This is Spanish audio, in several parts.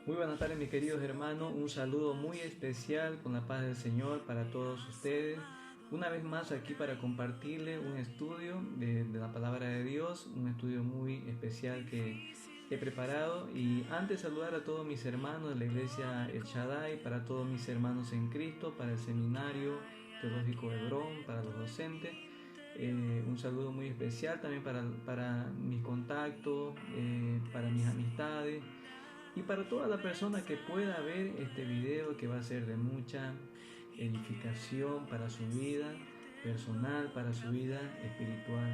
Muy buenas tardes, mis queridos hermanos. Un saludo muy especial con la paz del Señor para todos ustedes. Una vez más aquí para compartirles un estudio de la palabra de Dios, un estudio muy especial que he preparado. Y antes saludar a todos mis hermanos de la iglesia El Shaddai, para todos mis hermanos en Cristo, para el seminario teológico Hebrón, para los docentes. Un saludo muy especial también para mis contactos, para mis amistades y para toda la persona que pueda ver este video, que va a ser de mucha edificación para su vida personal, para su vida espiritual.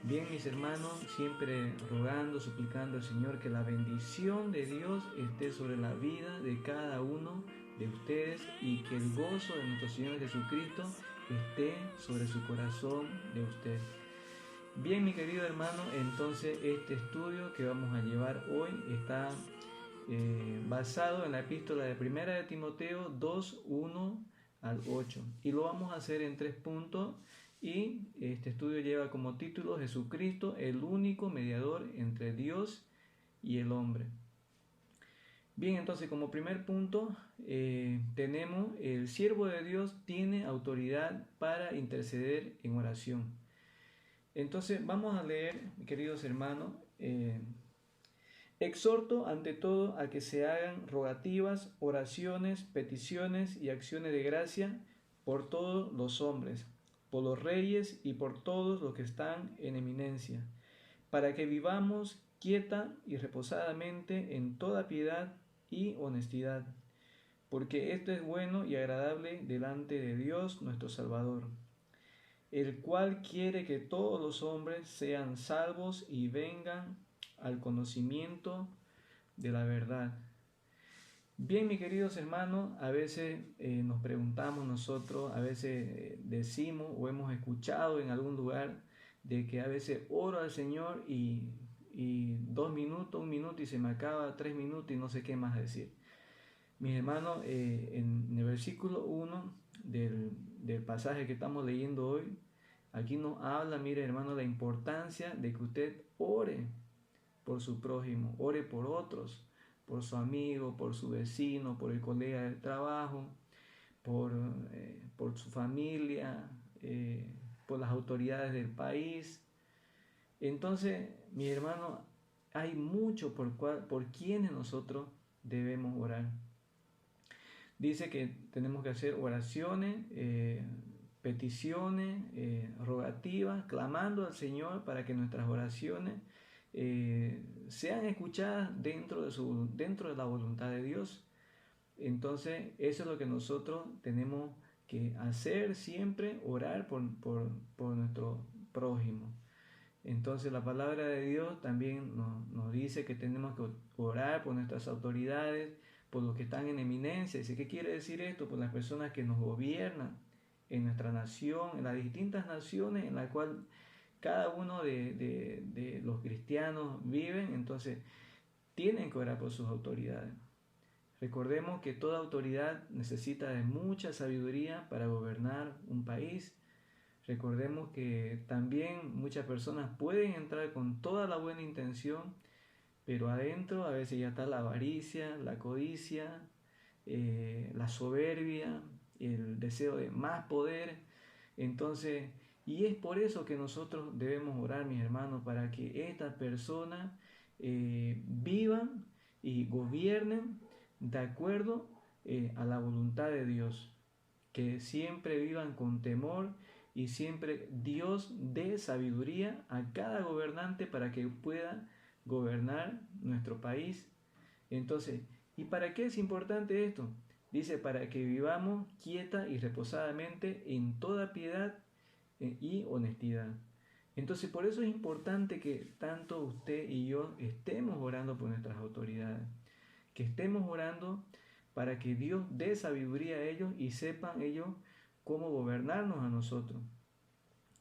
Bien, mis hermanos, siempre rogando, suplicando al Señor que la bendición de Dios esté sobre la vida de cada uno de ustedes y que el gozo de nuestro Señor Jesucristo esté sobre su corazón de usted. Bien, mi querido hermano, entonces este estudio que vamos a llevar hoy está basado en la epístola de Primera de Timoteo 2, 1 al 8. Y lo vamos a hacer en 3 puntos. Y este estudio lleva como título Jesucristo, el único mediador entre Dios y el hombre. Bien, entonces como primer punto tenemos el siervo de Dios tiene autoridad para interceder en oración. Entonces vamos a leer, queridos hermanos, exhorto ante todo a que se hagan rogativas, oraciones, peticiones y acciones de gracia por todos los hombres, por los reyes y por todos los que están en eminencia, para que vivamos quieta y reposadamente en toda piedad y honestidad, porque esto es bueno y agradable delante de Dios nuestro Salvador, el cual quiere que todos los hombres sean salvos y vengan al conocimiento de la verdad. Bien, mis queridos hermanos, a veces nos preguntamos nosotros, a veces decimos o hemos escuchado en algún lugar de que a veces oro al Señor y 2 minutos, 1 minuto y se me acaba 3 minutos y no sé qué más decir. Mis hermanos, en el versículo 1 del pasaje que estamos leyendo hoy, aquí nos habla, mire hermano, la importancia de que usted ore por su prójimo, ore por otros, por su amigo, por su vecino, por el colega del trabajo, por su familia, por las autoridades del país. Entonces, mi hermano, hay mucho por quienes nosotros debemos orar. Dice que tenemos que hacer oraciones, peticiones, rogativas, clamando al Señor para que nuestras oraciones sean escuchadas dentro de la voluntad de Dios. Entonces, eso es lo que nosotros tenemos que hacer siempre, orar por nuestro prójimo. Entonces, la palabra de Dios también nos dice que tenemos que orar por nuestras autoridades, por los que están en eminencia. Dice, ¿qué quiere decir esto? Por las personas que nos gobiernan en nuestra nación, en las distintas naciones en las cuales cada uno de los cristianos viven. Entonces tienen que orar por sus autoridades. Recordemos que toda autoridad necesita de mucha sabiduría para gobernar un país. Recordemos que también muchas personas pueden entrar con toda la buena intención, pero adentro a veces ya está la avaricia, la codicia, la soberbia, el deseo de más poder. Entonces, y es por eso que nosotros debemos orar, mis hermanos, para que estas personas vivan y gobiernen de acuerdo a la voluntad de Dios, que siempre vivan con temor y siempre Dios dé sabiduría a cada gobernante para que pueda gobernar nuestro país. Entonces, ¿y para qué es importante esto? Dice, para que vivamos quieta y reposadamente en toda piedad y honestidad. Entonces, por eso es importante que tanto usted y yo estemos orando por nuestras autoridades, que estemos orando para que Dios dé sabiduría a ellos y sepan ellos cómo gobernarnos a nosotros.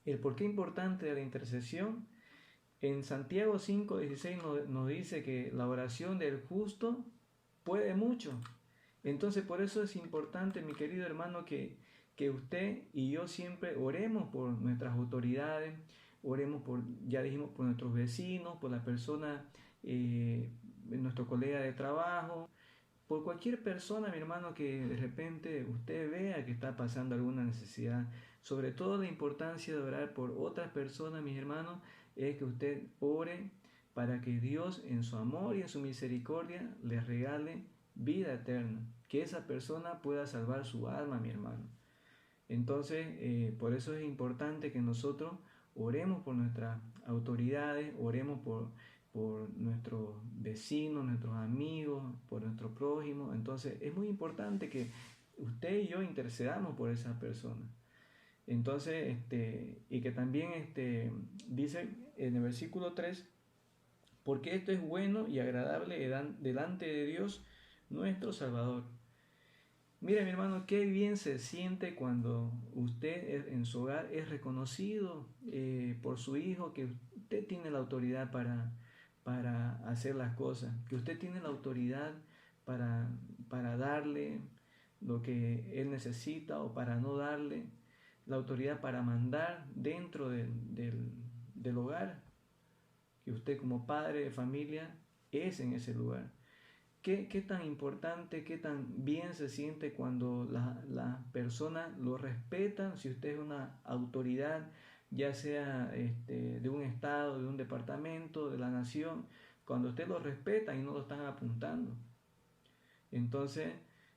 El porqué importante de la intercesión, en Santiago 5:16 nos dice que la oración del justo puede mucho. Entonces por eso es importante, mi querido hermano, que usted y yo siempre oremos por nuestras autoridades, oremos por, ya dijimos, por nuestros vecinos, por las personas nuestro colega de trabajo, por cualquier persona, mi hermano, que de repente usted vea que está pasando alguna necesidad. Sobre todo la importancia de orar por otras personas, mis hermanos, es que usted ore para que Dios en su amor y en su misericordia le regale vida eterna, que esa persona pueda salvar su alma, mi hermano. Entonces, por eso es importante que nosotros oremos por nuestras autoridades, oremos por nuestros vecinos, nuestros amigos, por nuestro prójimo. Entonces, es muy importante que usted y yo intercedamos por esas personas. Entonces, y que también dice en el versículo 3, porque esto es bueno y agradable delante de Dios nuestro Salvador. Mira, mi hermano, qué bien se siente cuando usted en su hogar es reconocido por su hijo, que usted tiene la autoridad para hacer las cosas, que usted tiene la autoridad para darle lo que él necesita o para no darle, la autoridad para mandar dentro del hogar, que usted como padre de familia es en ese lugar. ¿Qué tan importante, qué tan bien se siente cuando las personas lo respetan? Si usted es una autoridad, ya sea de un estado, de un departamento, de la nación, cuando usted lo respeta y no lo están apuntando. Entonces,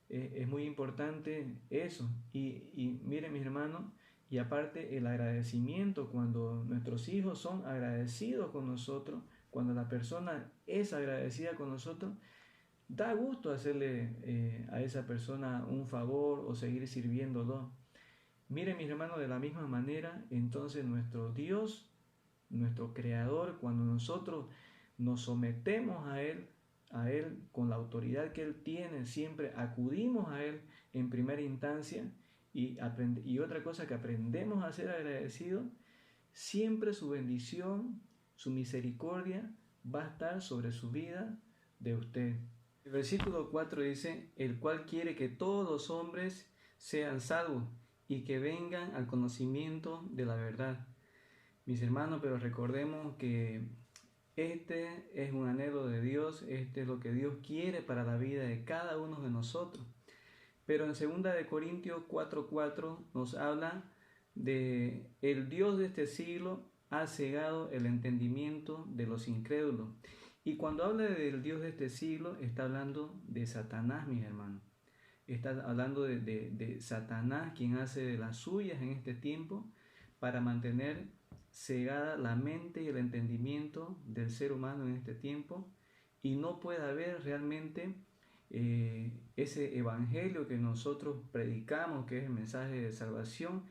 es muy importante eso. Y miren, mis hermanos, y aparte el agradecimiento, cuando nuestros hijos son agradecidos con nosotros, cuando la persona es agradecida con nosotros, da gusto hacerle a esa persona un favor o seguir sirviéndolo. Miren, mis hermanos, de la misma manera, entonces nuestro Dios, nuestro Creador, cuando nosotros nos sometemos a Él con la autoridad que Él tiene, siempre acudimos a Él en primera instancia y otra cosa que aprendemos a ser agradecidos, siempre su bendición, su misericordia va a estar sobre su vida de usted. El versículo 4 dice, el cual quiere que todos los hombres sean salvos y que vengan al conocimiento de la verdad. Mis hermanos, pero recordemos que este es un anhelo de Dios, este es lo que Dios quiere para la vida de cada uno de nosotros. Pero en 2 de Corintios 4:4 nos habla de el Dios de este siglo ha cegado el entendimiento de los incrédulos. Y cuando habla del Dios de este siglo, está hablando de Satanás, mis hermanos. Está hablando de Satanás, quien hace de las suyas en este tiempo para mantener cegada la mente y el entendimiento del ser humano en este tiempo y no puede haber realmente ese evangelio que nosotros predicamos, que es el mensaje de salvación,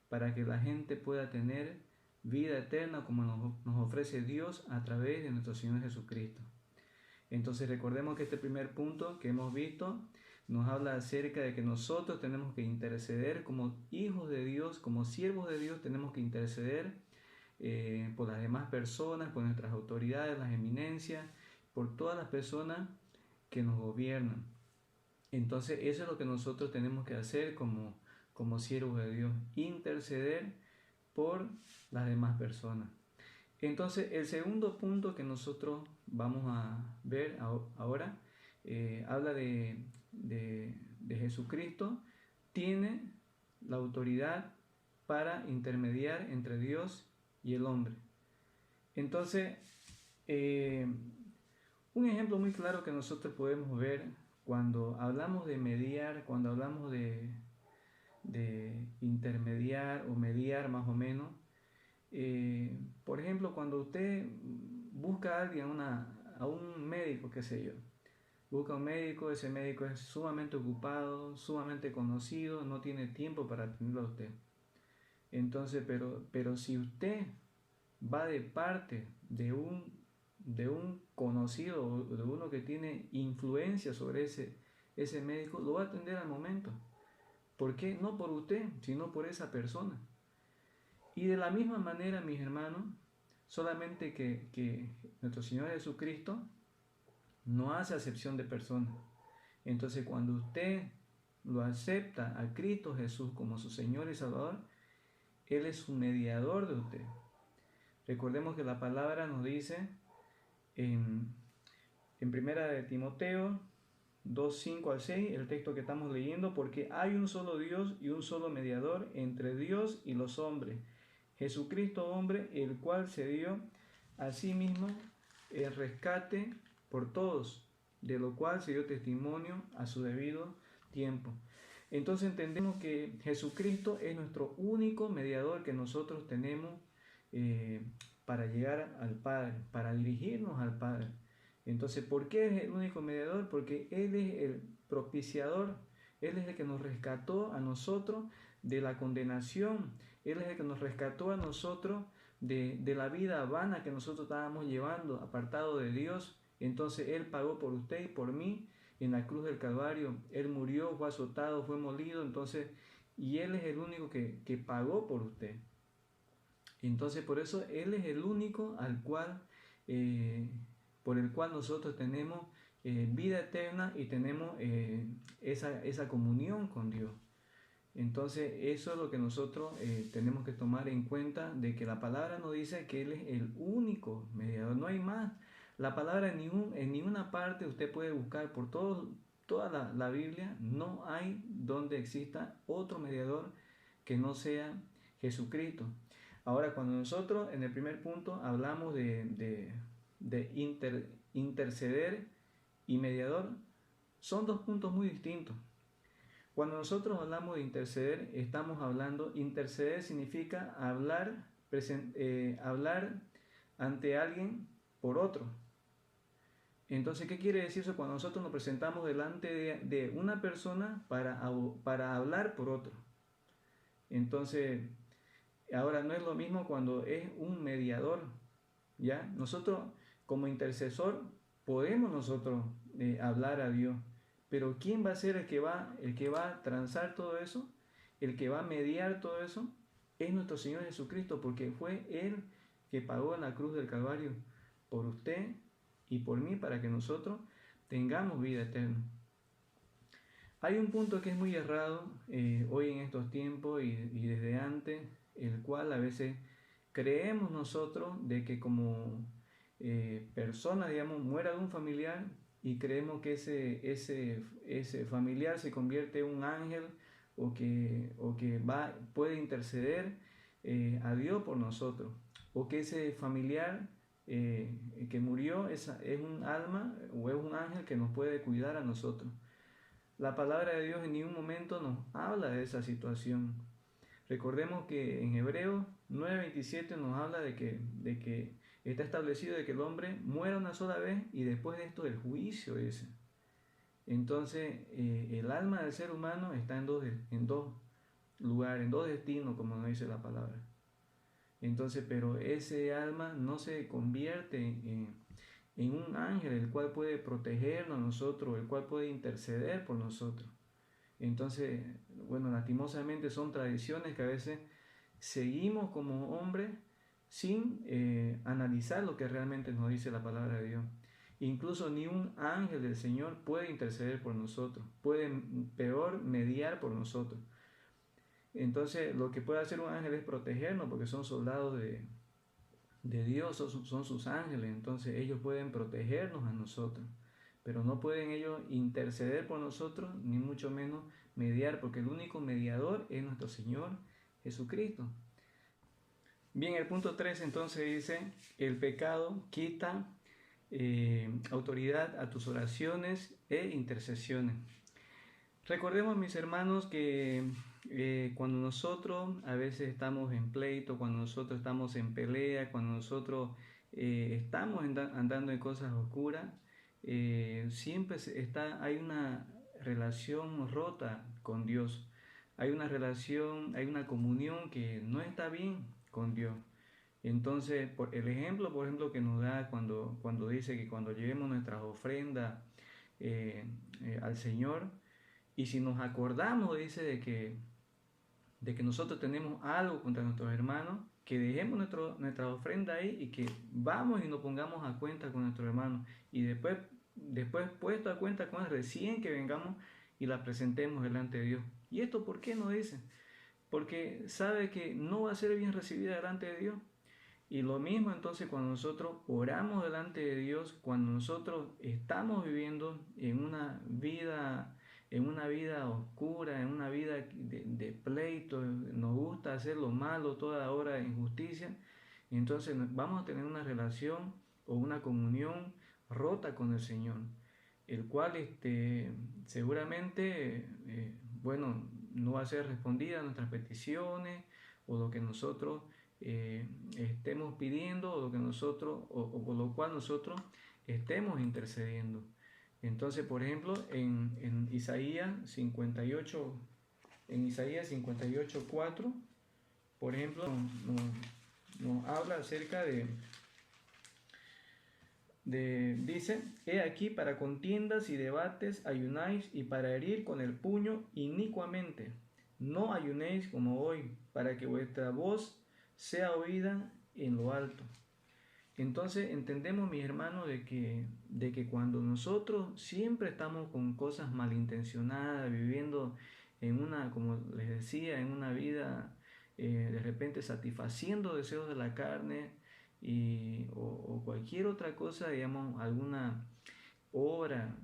para que la gente pueda tener vida eterna como nos ofrece Dios a través de nuestro Señor Jesucristo. Entonces recordemos que este primer punto que hemos visto nos habla acerca de que nosotros tenemos que interceder como hijos de Dios, como siervos de Dios, tenemos que interceder por las demás personas, por nuestras autoridades, las eminencias, por todas las personas que nos gobiernan. Entonces eso es lo que nosotros tenemos que hacer como siervos de Dios, interceder por las demás personas. Entonces el segundo punto que nosotros vamos a ver ahora habla de Jesucristo, tiene la autoridad para intermediar entre Dios y el hombre. Entonces, un ejemplo muy claro que nosotros podemos ver cuando hablamos de mediar, cuando hablamos de intermediar o mediar más o menos, por ejemplo, cuando usted busca a alguien, a un médico, qué sé yo, busca un médico, ese médico es sumamente ocupado, sumamente conocido, no tiene tiempo para atenderlo a usted. Entonces, pero si usted va de parte de un conocido, de uno que tiene influencia sobre ese médico, lo va a atender al momento. ¿Por qué? No por usted, sino por esa persona. Y de la misma manera, mis hermanos, solamente que nuestro Señor Jesucristo no hace acepción de personas. Entonces, cuando usted lo acepta a Cristo Jesús como su Señor y Salvador, Él es un mediador de usted. Recordemos que la palabra nos dice en en primera de Timoteo 2:5 al 6, el texto que estamos leyendo, porque hay un solo Dios y un solo mediador entre Dios y los hombres, Jesucristo hombre, el cual se dio a sí mismo el rescate por todos, de lo cual se dio testimonio a su debido tiempo. Entonces entendemos que Jesucristo es nuestro único mediador que nosotros tenemos para llegar al Padre, para dirigirnos al Padre. Entonces, ¿por qué es el único mediador? Porque Él es el propiciador, Él es el que nos rescató a nosotros de la condenación, Él es el que nos rescató a nosotros de la vida vana que nosotros estábamos llevando, apartado de Dios. Entonces Él pagó por usted y por mí en la cruz del Calvario. Él murió, fue azotado, fue molido, entonces, y Él es el único que pagó por usted. Entonces, por eso Él es el único al cual, por el cual nosotros tenemos vida eterna y tenemos esa comunión con Dios. Entonces, eso es lo que nosotros tenemos que tomar en cuenta, de que la palabra nos dice que Él es el único mediador, no hay más. La palabra en ninguna parte usted puede buscar por toda la Biblia, no hay donde exista otro mediador que no sea Jesucristo. Ahora, cuando nosotros en el primer punto hablamos de interceder y mediador, son dos puntos muy distintos. Cuando nosotros hablamos de interceder, interceder significa hablar ante alguien por otro. Entonces, ¿qué quiere decir eso? Cuando nosotros nos presentamos delante de una persona para hablar por otro. Entonces, ahora no es lo mismo cuando es un mediador, ¿ya? Nosotros como intercesor podemos nosotros hablar a Dios, pero ¿quién va a ser el que va a transar todo eso? El que va a mediar todo eso es nuestro Señor Jesucristo, porque fue Él que pagó en la cruz del Calvario por usted y por mí para que nosotros tengamos vida eterna. Hay un punto que es muy errado hoy en estos tiempos y desde antes, el cual a veces creemos nosotros de que como persona, digamos, muera de un familiar y creemos que ese familiar se convierte en un ángel o que puede interceder a Dios por nosotros, o que ese familiar que murió es un alma o es un ángel que nos puede cuidar a nosotros. La palabra de Dios en ningún momento nos habla de esa situación. Recordemos que en Hebreos 9:27 nos habla de que está establecido de que el hombre muera una sola vez y después de esto el juicio ese. Entonces el alma del ser humano está en dos lugares, en dos destinos, como nos dice la palabra. Entonces, pero ese alma no se convierte en un ángel, el cual puede protegernos a nosotros, el cual puede interceder por nosotros. Entonces, bueno, lastimosamente son tradiciones que a veces seguimos como hombres sin analizar lo que realmente nos dice la palabra de Dios. Incluso ni un ángel del Señor puede interceder por nosotros, puede peor mediar por nosotros. Entonces, lo que puede hacer un ángel es protegernos, porque son soldados de Dios, son sus ángeles. Entonces ellos pueden protegernos a nosotros, pero no pueden ellos interceder por nosotros, ni mucho menos mediar, porque el único mediador es nuestro Señor Jesucristo. Bien, el punto 3 entonces dice: el pecado quita autoridad a tus oraciones e intercesiones. Recordemos, mis hermanos, que cuando nosotros a veces estamos en pleito, cuando nosotros estamos en pelea, cuando nosotros estamos andando en cosas oscuras, siempre hay una relación rota con Dios. Hay una relación, hay una comunión que no está bien con Dios. Entonces, el ejemplo, por ejemplo, que nos da cuando dice que cuando llevemos nuestras ofrendas al Señor, y si nos acordamos, dice, de que nosotros tenemos algo contra nuestros hermanos, que dejemos nuestra ofrenda ahí y que vamos y nos pongamos a cuenta con nuestros hermanos. Y después puesto a cuenta con él, recién que vengamos y la presentemos delante de Dios. ¿Y esto por qué nos dice? Porque sabe que no va a ser bien recibida delante de Dios. Y lo mismo entonces cuando nosotros oramos delante de Dios, cuando nosotros estamos viviendo en una vida oscura, en una vida de pleito, nos gusta hacer lo malo toda hora de injusticia, y entonces vamos a tener una relación o una comunión rota con el Señor, el cual seguramente, bueno, no va a ser respondida a nuestras peticiones o lo que nosotros estemos pidiendo o lo que nosotros o por lo cual nosotros estemos intercediendo. Entonces, por ejemplo, en Isaías 58, en Isaías 58:4, por ejemplo, nos habla acerca dice: he aquí, para contiendas y debates ayunáis, y para herir con el puño inicuamente. No ayunéis como hoy, para que vuestra voz sea oída en lo alto. Entonces entendemos, mis hermanos, de que cuando nosotros siempre estamos con cosas malintencionadas, viviendo en una, como les decía, en una vida de repente satisfaciendo deseos de la carne o cualquier otra cosa, digamos, alguna obra,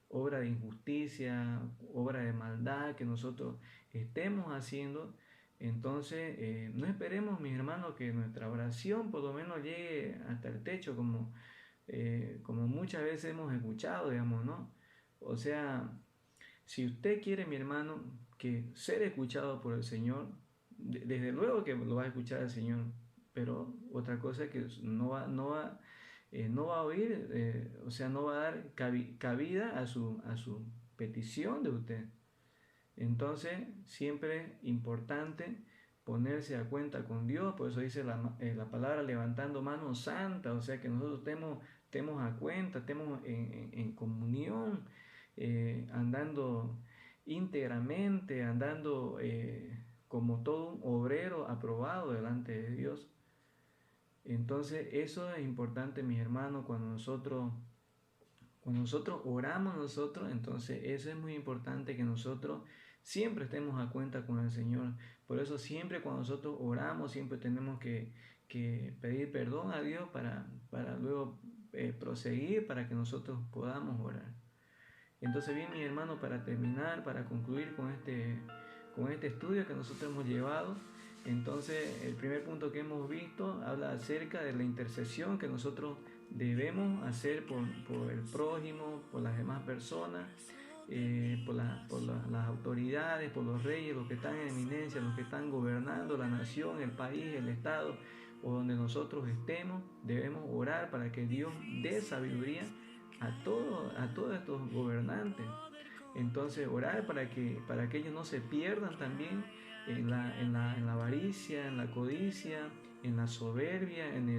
obra de injusticia, obra de maldad que nosotros estemos haciendo, entonces no esperemos, mis hermanos, que nuestra oración por lo menos llegue hasta el techo, como muchas veces hemos escuchado, digamos, ¿no? O sea, si usted quiere, mi hermano, que ser escuchado por el Señor, desde luego que lo va a escuchar el Señor, pero otra cosa es que no va a oír, o sea, no va a dar cabida a su petición de usted. Entonces, siempre es importante ponerse a cuenta con Dios, por eso dice la palabra levantando mano santa, o sea, que nosotros estemos a cuenta, estemos en comunión, andando íntegramente, andando como todo un obrero aprobado delante de Dios. Entonces, eso es importante, mis hermanos, cuando nosotros oramos entonces eso es muy importante, que nosotros siempre estemos a cuenta con el Señor. Por eso siempre cuando nosotros oramos, siempre tenemos que pedir perdón a Dios para luego proseguir, para que nosotros podamos orar. Entonces, bien, mi hermano, para terminar, para concluir con este estudio que nosotros hemos llevado, entonces el primer punto que hemos visto habla acerca de la intercesión que nosotros debemos hacer por el prójimo, por las demás personas, por las autoridades, por los reyes, los que están en eminencia, los que están gobernando la nación, el país, el estado, o donde nosotros estemos. Debemos orar para que Dios dé sabiduría a todos estos gobernantes. Entonces, orar para que ellos no se pierdan también en la avaricia, en la codicia, en la soberbia, en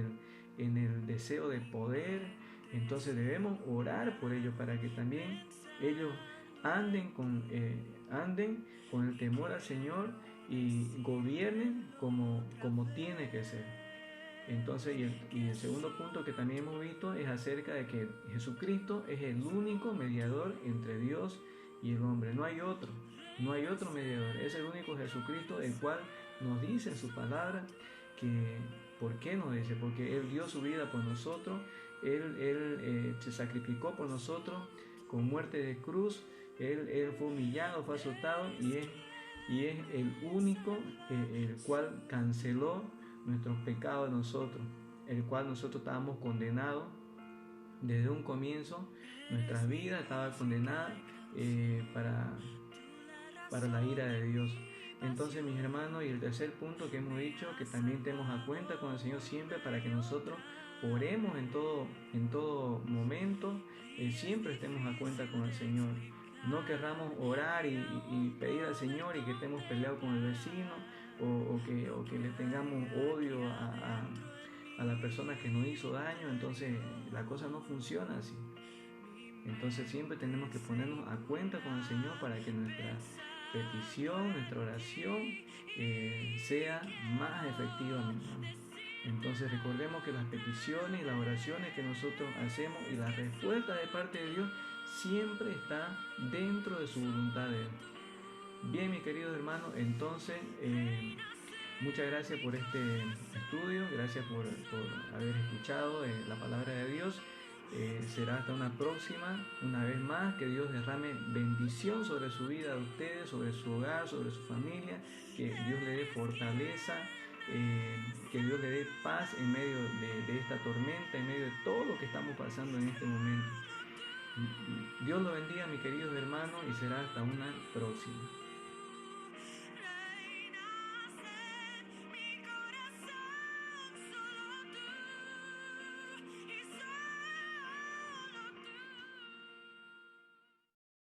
el deseo de poder. Entonces debemos orar por ellos para que también ellos anden con el temor al Señor y gobiernen como tiene que ser. Entonces, y el segundo punto que también hemos visto es acerca de que Jesucristo es el único mediador entre Dios y el hombre. No hay otro mediador. Es el único Jesucristo, el cual nos dice en su palabra que, ¿por qué nos dice? Porque Él dio su vida por nosotros, Él se sacrificó por nosotros con muerte de cruz, Él fue humillado, fue azotado, y es el único el cual canceló nuestros pecados de nosotros, el cual nosotros estábamos condenados desde un comienzo. Nuestras vidas estaban condenadas para la ira de Dios. Entonces, mis hermanos, y el tercer punto que hemos dicho, que también tenemos a cuenta con el Señor siempre, para que nosotros oremos en todo momento, siempre estemos a cuenta con el Señor. No querramos orar y pedir al Señor y que estemos peleados con el vecino, o que le tengamos odio a la persona que nos hizo daño. Entonces la cosa no funciona así. Entonces siempre tenemos que ponernos a cuenta con el Señor para que nuestra petición, nuestra oración sea más efectiva, mi hermano. Entonces recordemos que las peticiones y las oraciones que nosotros hacemos y la respuesta de parte de Dios siempre está dentro de su voluntad de Él. Bien, mis queridos hermanos, entonces Muchas gracias por este estudio, gracias por haber escuchado la palabra de Dios. Será hasta una próxima, una vez más, que Dios derrame bendición sobre su vida de ustedes, sobre su hogar, sobre su familia, que Dios le dé fortaleza, que Dios le dé paz en medio de esta tormenta, en medio de todo lo que estamos pasando en este momento. Dios lo bendiga, mis queridos hermanos, y será hasta una próxima.